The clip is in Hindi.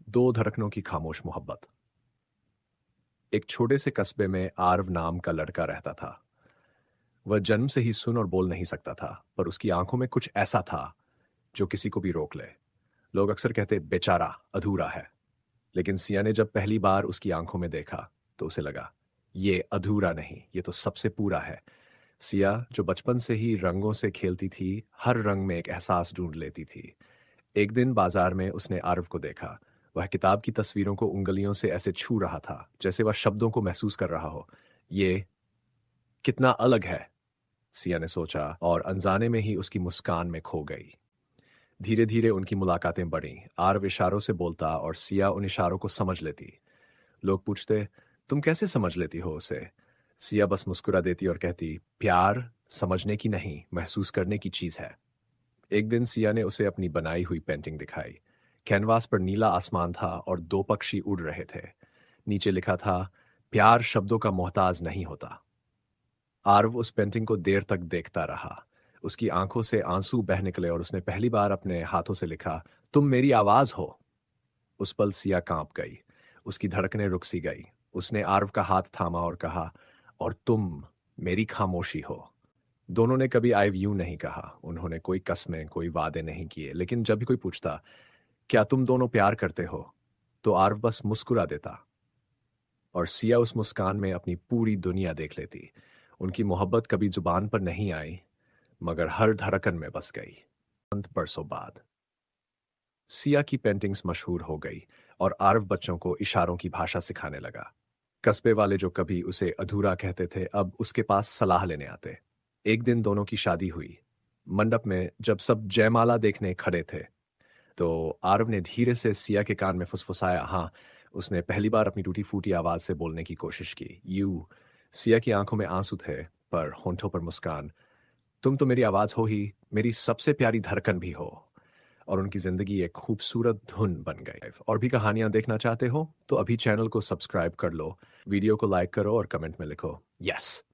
दो धड़कनों की खामोश मोहब्बत। एक छोटे से कस्बे में आरव नाम का लड़का रहता था। वह जन्म से ही सुन और बोल नहीं सकता था, पर उसकी आंखों में कुछ ऐसा था जो किसी को भी रोक ले। लोग अक्सर कहते बेचारा, अधूरा है। लेकिन सिया ने जब पहली बार उसकी आंखों में देखा तो उसे लगा, ये अधूरा नहीं, ये तो सबसे पूरा है। सिया, जो बचपन से ही रंगों से खेलती थी, हर रंग में एक एहसास ढूंढ लेती थी। एक दिन बाजार में उसने आरव को देखा। वह किताब की तस्वीरों को उंगलियों से ऐसे छू रहा था जैसे वह शब्दों को महसूस कर रहा हो। ये कितना अलग है, सिया ने सोचा, और अनजाने में ही उसकी मुस्कान में खो गई। धीरे धीरे उनकी मुलाकातें बढ़ीं। आरव इशारों से बोलता और सिया उन इशारों को समझ लेती। लोग पूछते, तुम कैसे समझ लेती हो उसे? सिया बस मुस्कुरा देती और कहती, प्यार समझने की नहीं, महसूस करने की चीज है। एक दिन सिया ने उसे अपनी बनाई हुई पेंटिंग दिखाई। कैनवास पर नीला आसमान था और दो पक्षी उड़ रहे थे। नीचे लिखा था, प्यार शब्दों का मोहताज नहीं होता। आरव उस पेंटिंग को देर तक देखता रहा। उसकी आंखों से आंसू बह निकले और उसने पहली बार अपने हाथों से लिखा, तुम मेरी आवाज हो। उस पल सिया कांप गई। उसकी धड़कनें रुक सी गई। उसने आरव का हाथ थामा और कहा, और तुम मेरी खामोशी हो। दोनों ने कभी आई यू नहीं कहा। उन्होंने कोई कस्में, कोई वादे नहीं किए। लेकिन जब भी कोई पूछता, क्या तुम दोनों प्यार करते हो, तो आरव बस मुस्कुरा देता और सिया उस मुस्कान में अपनी पूरी दुनिया देख लेती। उनकी मोहब्बत कभी जुबान पर नहीं आई, मगर हर धड़कन में बस गई। बरसों बाद सिया की पेंटिंग्स मशहूर हो गई और आरव बच्चों को इशारों की भाषा सिखाने लगा। कस्बे वाले जो कभी उसे अधूरा कहते थे, अब उसके पास सलाह लेने आते। एक दिन दोनों की शादी हुई। मंडप में जब सब जयमाला देखने खड़े थे, तो आरव ने धीरे से सिया के कान में फुसफुसाया, हाँ। उसने पहली बार अपनी टूटी फूटी आवाज से बोलने की कोशिश की, यू। सिया की आंखों में आंसू थे, पर होंठों पर मुस्कान। तुम तो मेरी आवाज हो ही, मेरी सबसे प्यारी धड़कन भी हो। और उनकी जिंदगी एक खूबसूरत धुन बन गई। और भी कहानियां देखना चाहते हो तो अभी चैनल को सब्सक्राइब कर लो, वीडियो को लाइक करो और कमेंट में लिखो, यस।